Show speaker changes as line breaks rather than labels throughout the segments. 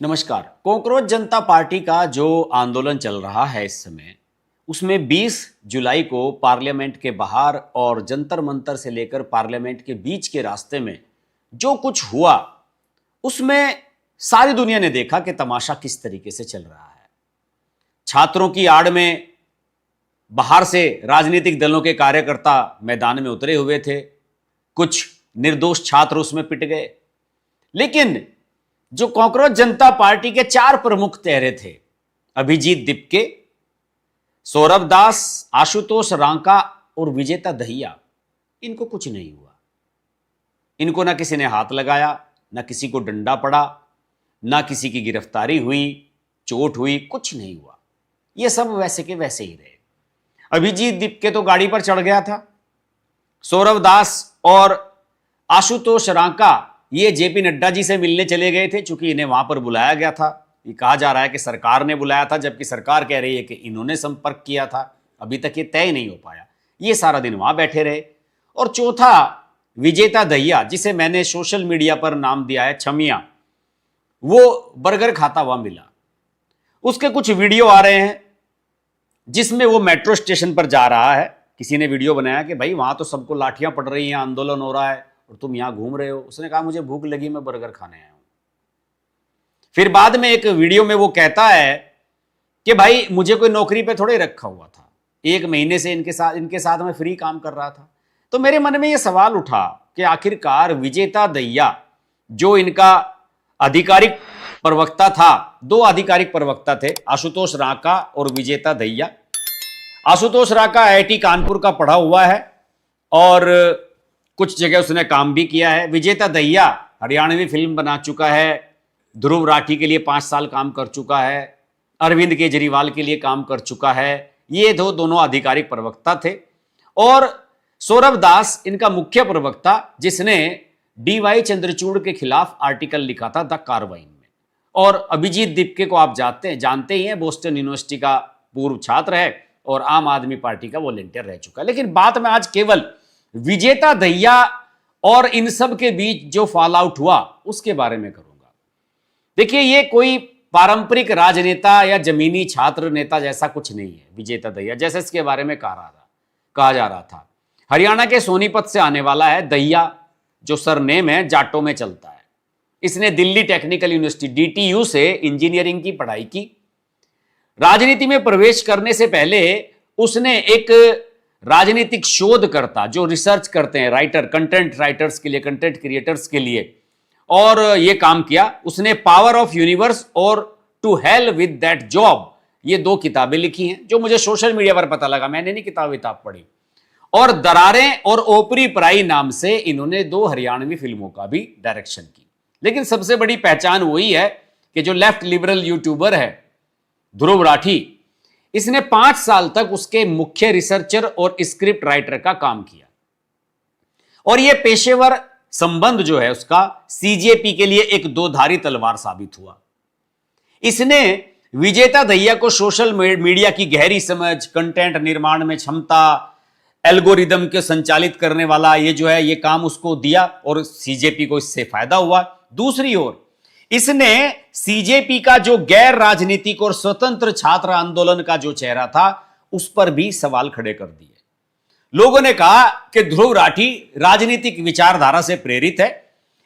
नमस्कार। कॉकरोच जनता पार्टी का जो आंदोलन चल रहा है इस समय, उसमें 20 जुलाई को पार्लियामेंट के बाहर और जंतर मंतर से लेकर पार्लियामेंट के बीच के रास्ते में जो कुछ हुआ, उसमें सारी दुनिया ने देखा कि तमाशा किस तरीके से चल रहा है। छात्रों की आड़ में बाहर से राजनीतिक दलों के कार्यकर्ता मैदान में उतरे हुए थे, कुछ निर्दोष छात्र उसमें पिट गए। लेकिन जो कॉकरोच जनता पार्टी के 4 प्रमुख चेहरे थे, अभिजीत दिपके, सौरभ दास, आशुतोष रांका और विजेता दहिया, इनको कुछ नहीं हुआ। इनको ना किसी ने हाथ लगाया, ना किसी को डंडा पड़ा, ना किसी की गिरफ्तारी हुई, चोट हुई, कुछ नहीं हुआ। ये सब वैसे के वैसे ही रहे। अभिजीत दिपके तो गाड़ी पर चढ़ गया था। सौरभ दास और आशुतोष रांका ये जेपी नड्डा जी से मिलने चले गए थे, चूंकि इन्हें वहां पर बुलाया गया था। ये कहा जा रहा है कि सरकार ने बुलाया था, जबकि सरकार कह रही है कि इन्होंने संपर्क किया था। अभी तक ये तय नहीं हो पाया। ये सारा दिन वहां बैठे रहे। और चौथा, विजेता दहिया, जिसे मैंने सोशल मीडिया पर नाम दिया है छमिया, वो बर्गर खाता हुआ मिला। उसके कुछ वीडियो आ रहे हैं जिसमें वो मेट्रो स्टेशन पर जा रहा है। किसी ने वीडियो बनाया कि भाई वहां तो सबको लाठियां पड़ रही हैं, आंदोलन हो रहा है और तुम यहां घूम रहे हो। उसने कहा मुझे भूख लगी, मैं बर्गर खाने आया हूं। फिर बाद में एक वीडियो में वो कहता है कि भाई मुझे कोई नौकरी पे थोड़े रखा हुआ था, 1 महीने से इनके साथ मैं फ्री काम कर रहा था। तो मेरे मन में यह सवाल उठा कि आखिरकार विजेता दहिया, जो इनका आधिकारिक प्रवक्ता था, 2 आधिकारिक प्रवक्ता थे, आशुतोष रांका और विजेता दहिया। आशुतोष रांका IIT कानपुर का पढ़ा हुआ है और कुछ जगह उसने काम भी किया है। विजेता दहिया हरियाणवी फिल्म बना चुका है, ध्रुव राठी के लिए 5 साल काम कर चुका है, अरविंद केजरीवाल के लिए काम कर चुका है। ये दोनों आधिकारिक प्रवक्ता थे। और सौरभ दास इनका मुख्य प्रवक्ता, जिसने DY चंद्रचूड़ के खिलाफ आर्टिकल लिखा था द कार्बाइन में। और अभिजीत दिपके को आप जानते ही हैं, बोस्टन यूनिवर्सिटी का पूर्व छात्र है और आम आदमी पार्टी का वॉलंटियर रह चुका है। लेकिन बात में आज केवल विजेता दहिया और इन सब के बीच जो फॉल आउट हुआ उसके बारे में करूंगा। देखिए, ये कोई पारंपरिक राजनेता या जमीनी छात्र नेता जैसा कुछ नहीं है। विजेता दहिया, जैसे इसके बारे में कहा जा रहा था, हरियाणा के सोनीपत से आने वाला है। दहिया जो सरनेम है जाटों में चलता है। इसने दिल्ली टेक्निकल यूनिवर्सिटी DTU से इंजीनियरिंग की पढ़ाई की। राजनीति में प्रवेश करने से पहले उसने एक राजनीतिक शोधकर्ता, जो रिसर्च करते हैं, राइटर, कंटेंट राइटर्स के लिए, कंटेंट क्रिएटर्स के लिए, और ये काम किया। उसने पावर ऑफ यूनिवर्स और to hell with that job, ये 2 किताबें लिखी हैं, जो मुझे सोशल मीडिया पर पता लगा, मैंने नहीं किताब पढ़ी। और दरारें और ओपरी पराई नाम से इन्होंने 2 हरियाणवी फिल्मों का भी डायरेक्शन की। लेकिन सबसे बड़ी पहचान वही है कि जो लेफ्ट लिबरल यूट्यूबर है ध्रुव राठी, इसने 5 साल तक उसके मुख्य रिसर्चर और स्क्रिप्ट राइटर का काम किया। और यह पेशेवर संबंध जो है उसका CJP के लिए एक 2धारी तलवार साबित हुआ। इसने विजेता दहिया को सोशल मीडिया की गहरी समझ, कंटेंट निर्माण में क्षमता, एल्गोरिदम के संचालित करने वाला ये जो है, ये काम उसको दिया और CJP को इससे फायदा हुआ। दूसरी ओर इसने CJP का जो गैर राजनीतिक और स्वतंत्र छात्र आंदोलन का जो चेहरा था, उस पर भी सवाल खड़े कर दिए। लोगों ने कहा कि ध्रुव राठी राजनीतिक विचारधारा से प्रेरित है,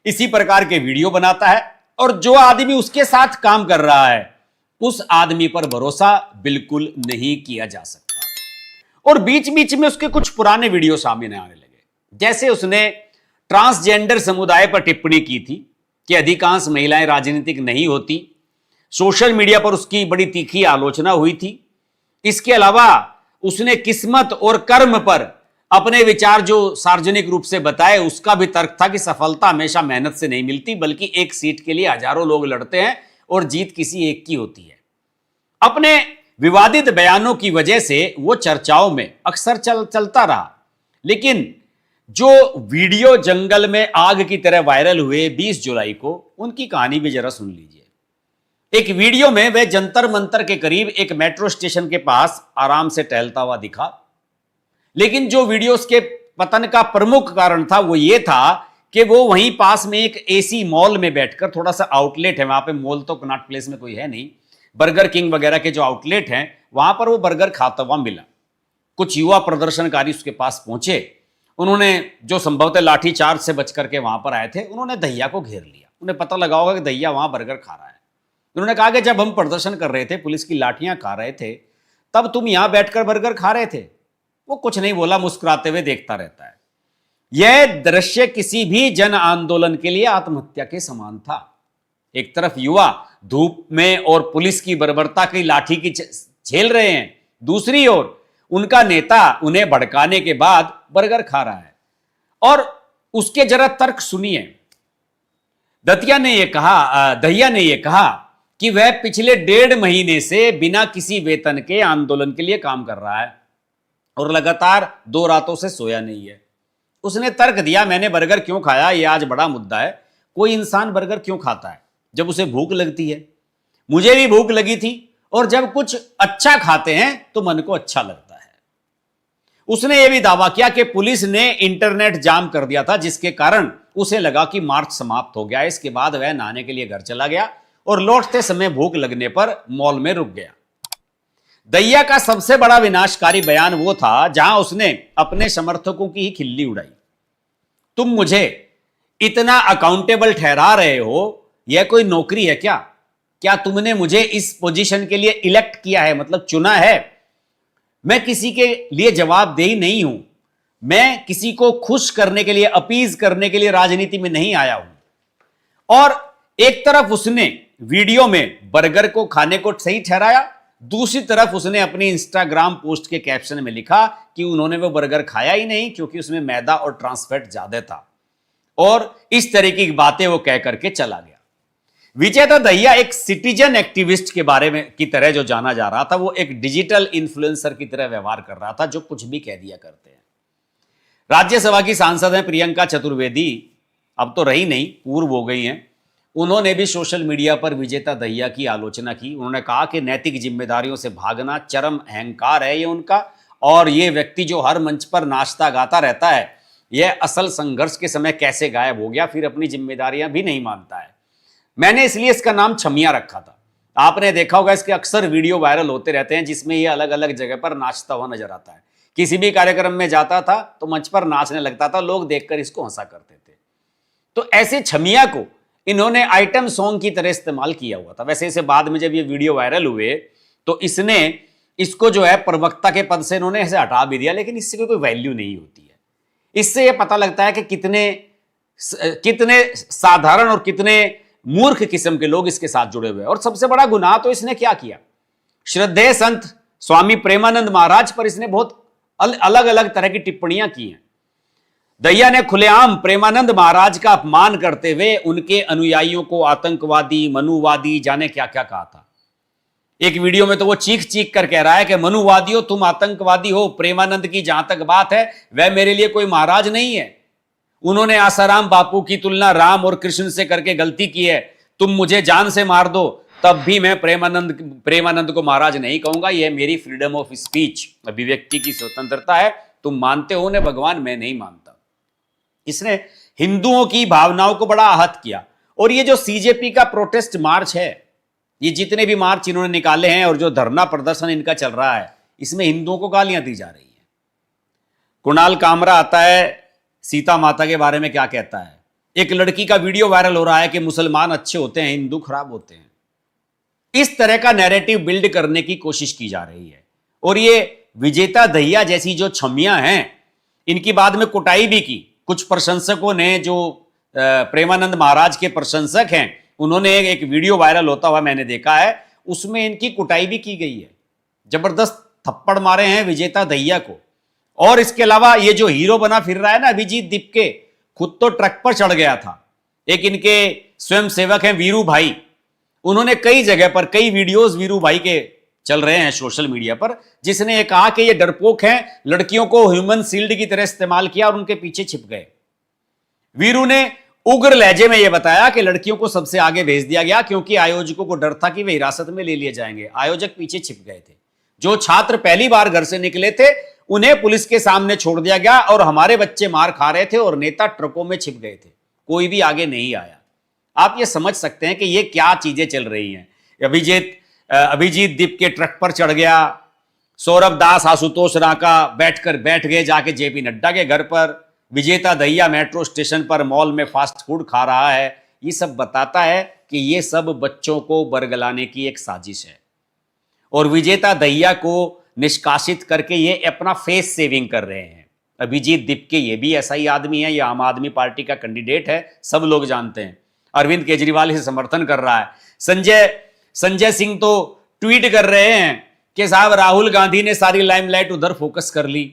इसी प्रकार के वीडियो बनाता है और जो आदमी उसके साथ काम कर रहा है उस आदमी पर भरोसा बिल्कुल नहीं किया जा सकता। और बीच बीच में उसके कुछ पुराने वीडियो सामने आने लगे। जैसे उसने ट्रांसजेंडर समुदाय पर टिप्पणी की थी कि अधिकांश महिलाएं राजनीतिक नहीं होती। सोशल मीडिया पर उसकी बड़ी तीखी आलोचना हुई थी। इसके अलावा उसने किस्मत और कर्म पर अपने विचार जो सार्वजनिक रूप से बताए, उसका भी तर्क था कि सफलता हमेशा मेहनत से नहीं मिलती, बल्कि एक सीट के लिए हजारों लोग लड़ते हैं और जीत किसी एक की होती है। अपने विवादित बयानों की वजह से वो चर्चाओं में अक्सर चलता रहा। लेकिन जो वीडियो जंगल में आग की तरह वायरल हुए 20 जुलाई को, उनकी कहानी भी जरा सुन लीजिए। एक वीडियो में वह जंतर मंतर के करीब एक मेट्रो स्टेशन के पास आराम से टहलता हुआ दिखा। लेकिन जो वीडियो के पतन का प्रमुख कारण था वो ये था कि वो वहीं पास में एक एसी मॉल में बैठकर, थोड़ा सा आउटलेट है वहां पे, मॉल तो कनॉट प्लेस में कोई है नहीं, बर्गर किंग वगैरह के जो आउटलेट हैं वहां पर वो बर्गर खाता हुआ मिला। कुछ युवा प्रदर्शनकारी उसके पास पहुंचे, उन्होंने जो संभवतः लाठीचार्ज से बच करके वहां पर आए थे, उन्होंने दहिया को घेर लिया। उन्हें पता लगा होगा कि दहिया वहां बर्गर खा रहा है। उन्होंने कहा कि जब हम प्रदर्शन कर रहे थे, पुलिस की लाठियां खा रहे थे, तब तुम यहां बैठकर बर्गर खा रहे थे। वो कुछ नहीं बोला, मुस्कुराते हुए देखता रहता है। यह दृश्य किसी भी जन आंदोलन के लिए आत्महत्या के समान था। एक तरफ युवा धूप में और पुलिस की बर्बरता की लाठी की झेल रहे हैं, दूसरी ओर उनका नेता उन्हें भड़काने के बाद बर्गर खा रहा है। और उसके जरा तर्क सुनिए। दहिया ने यह कहा कि वह पिछले 1.5 महीने से बिना किसी वेतन के आंदोलन के लिए काम कर रहा है और लगातार 2 रातों से सोया नहीं है। उसने तर्क दिया, मैंने बर्गर क्यों खाया, यह आज बड़ा मुद्दा है। कोई इंसान बर्गर क्यों खाता है? जब उसे भूख लगती है। मुझे भी भूख लगी थी, और जब कुछ अच्छा खाते हैं तो मन को अच्छा लगता है। उसने यह भी दावा किया कि पुलिस ने इंटरनेट जाम कर दिया था, जिसके कारण उसे लगा कि मार्च समाप्त हो गया। इसके बाद वह नहाने के लिए घर चला गया और लौटते समय भूख लगने पर मॉल में रुक गया। दहिया का सबसे बड़ा विनाशकारी बयान वो था जहां उसने अपने समर्थकों की ही खिल्ली उड़ाई। तुम मुझे इतना अकाउंटेबल ठहरा रहे हो, यह कोई नौकरी है क्या? क्या तुमने मुझे इस पोजीशन के लिए इलेक्ट किया है, मतलब चुना है? मैं किसी के लिए जवाबदेही नहीं हूं। मैं किसी को खुश करने के लिए, अपीज करने के लिए राजनीति में नहीं आया हूं। और एक तरफ उसने वीडियो में बर्गर को खाने को सही ठहराया, दूसरी तरफ उसने अपनी इंस्टाग्राम पोस्ट के कैप्शन में लिखा कि उन्होंने वो बर्गर खाया ही नहीं क्योंकि उसमें मैदा और ट्रांसफैट ज्यादा था। और इस तरीके की बातें वो कह करके चला गया। विजेता दहिया एक सिटीजन एक्टिविस्ट के बारे में की तरह जो जाना जा रहा था, वो एक डिजिटल इन्फ्लुएंसर की तरह व्यवहार कर रहा था, जो कुछ भी कह दिया करते हैं। राज्यसभा की सांसद हैं प्रियंका चतुर्वेदी, अब तो रही नहीं, पूर्व हो गई हैं। उन्होंने भी सोशल मीडिया पर विजेता दहिया की आलोचना की। उन्होंने कहा कि नैतिक जिम्मेदारियों से भागना चरम अहंकार है ये उनका, और ये व्यक्ति जो हर मंच पर नाचता गाता रहता है, यह असल संघर्ष के समय कैसे गायब हो गया, फिर अपनी जिम्मेदारियां भी नहीं मानता है। मैंने इसलिए इसका नाम छमिया रखा था। आपने देखा होगा इसके अक्सर वीडियो वायरल होते रहते हैं जिसमें यह अलग अलग जगह पर नाचता हुआ नजर आता है। किसी भी कार्यक्रम में जाता था तो मंच पर नाचने लगता था, लोग देखकर इसको हंसा करते थे। तो ऐसे छमिया को इन्होंने आइटम सॉन्ग की तरह इस्तेमाल किया हुआ था। वैसे इसे बाद में जब ये वीडियो वायरल हुए तो इसको जो है प्रवक्ता के पद से इन्होंने इसे हटा भी दिया, लेकिन इससे कोई वैल्यू नहीं होती है। इससे यह पता लगता है कि कितने साधारण और कितने मूर्ख किस्म के लोग इसके साथ जुड़े हुए हैं। और सबसे बड़ा गुनाह तो इसने क्या किया, श्रद्धेय संत स्वामी प्रेमानंद महाराज पर इसने बहुत अलग अलग तरह की टिप्पणियां की हैं। दहिया ने खुलेआम प्रेमानंद महाराज का अपमान करते हुए उनके अनुयायियों को आतंकवादी, मनुवादी, जाने क्या क्या कहा था। एक वीडियो में तो वो चीख चीख कर कह रहा है कि मनुवादियों तुम आतंकवादी हो, प्रेमानंद की जहां तक बात है वह मेरे लिए कोई महाराज नहीं है। उन्होंने आसाराम बापू की तुलना राम और कृष्ण से करके गलती की है। तुम मुझे जान से मार दो तब भी मैं प्रेमानंद को महाराज नहीं कहूंगा। यह मेरी फ्रीडम ऑफ स्पीच, अभिव्यक्ति की स्वतंत्रता है। तुम मानते हो उन्हें भगवान, मैं नहीं मानता। इसने हिंदुओं की भावनाओं को बड़ा आहत किया। और ये जो सीजेपी का प्रोटेस्ट मार्च है, ये जितने भी मार्च इन्होंने निकाले हैं और जो धरना प्रदर्शन इनका चल रहा है, इसमें हिंदुओं को गालियां दी जा रही हैं। कुणाल कामरा आता है, सीता माता के बारे में क्या कहता है। एक लड़की का वीडियो वायरल हो रहा है कि मुसलमान अच्छे होते हैं, हिंदू खराब होते हैं। इस तरह का नैरेटिव बिल्ड करने की कोशिश की जा रही है। और ये विजेता दहिया जैसी जो छमियां हैं, इनकी बाद में कुटाई भी की। कुछ प्रशंसकों ने, जो प्रेमानंद महाराज के प्रशंसक हैं, उन्होंने एक वीडियो वायरल होता हुआ मैंने देखा है, उसमें इनकी कुटाई भी की गई है। जबरदस्त थप्पड़ मारे हैं विजेता दहिया को। और इसके अलावा ये जो हीरो बना फिर रहा है ना, अभिजीत दीपके, खुद तो ट्रक पर चढ़ गया था। एक इनके स्वयं सेवक हैं वीरू भाई, उन्होंने कई जगह पर कई वीडियोस वीरू भाई के चल रहे हैं सोशल मीडिया पर, जिसने ये कहा कि ये डरपोक हैं, लड़कियों को ह्यूमन सील्ड की तरह इस्तेमाल किया और उनके पीछे छिप गए। वीरू ने उग्र लहजे में यह बताया कि लड़कियों को सबसे आगे भेज दिया गया क्योंकि आयोजकों को डर था कि वे हिरासत में ले लिए जाएंगे। आयोजक पीछे छिप गए थे। जो छात्र पहली बार घर से निकले थे उन्हें पुलिस के सामने छोड़ दिया गया और हमारे बच्चे मार खा रहे थे और नेता ट्रकों में छिप गए थे। कोई भी आगे नहीं आया। आप ये समझ सकते हैं कि ये क्या चीजें चल रही हैं। अभिजीत दीप के ट्रक पर चढ़ गया, सौरभ दास आशुतोष राका बैठ गए जाके जेपी नड्डा के घर पर, विजेता दहिया मेट्रो स्टेशन पर मॉल में फास्ट फूड खा रहा है। ये सब बताता है कि ये सब बच्चों को बरगलाने की एक साजिश है और विजेता दहिया को निष्कासित करके ये अपना फेस सेविंग कर रहे हैं। अभिजीत दीपके ये भी ऐसा ही आदमी है, ये आम आदमी पार्टी का कैंडिडेट है, सब लोग जानते हैं। अरविंद केजरीवाल इसे समर्थन कर रहा है। संजय सिंह तो ट्वीट कर रहे हैं कि साहब राहुल गांधी ने सारी लाइमलाइट उधर फोकस कर ली,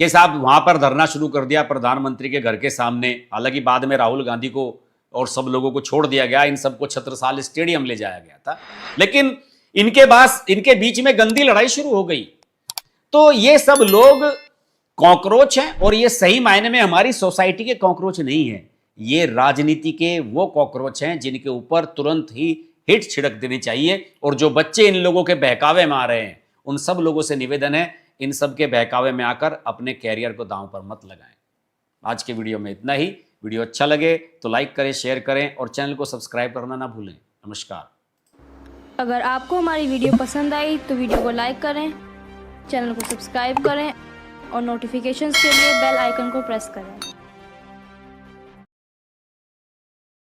कि साहब वहां पर धरना शुरू कर दिया प्रधानमंत्री के घर के सामने। हालांकि बाद में राहुल गांधी को और सब लोगों को छोड़ दिया गया, इन सबको छत्रसाल स्टेडियम ले जाया गया था, लेकिन इनके बीच में गंदी लड़ाई शुरू हो गई। तो ये सब लोग कॉकरोच हैं और ये सही मायने में हमारी सोसाइटी के कॉकरोच नहीं है, ये राजनीति के वो कॉकरोच हैं जिनके ऊपर तुरंत ही हिट छिड़क देनी चाहिए। और जो बच्चे इन लोगों के बहकावे में आ रहे हैं, उन सब लोगों से निवेदन है, इन सब के बहकावे में आकर अपने कैरियर को दांव पर मत लगाएं। आज के वीडियो में इतना ही। वीडियो अच्छा लगे तो लाइक करें, शेयर करें और चैनल को सब्सक्राइब करना ना भूलें। नमस्कार।
अगर आपको हमारी वीडियो पसंद आई तो वीडियो को लाइक करें, चैनल को सब्सक्राइब करें और नोटिफिकेशंस के लिए बेल आइकन को प्रेस करें।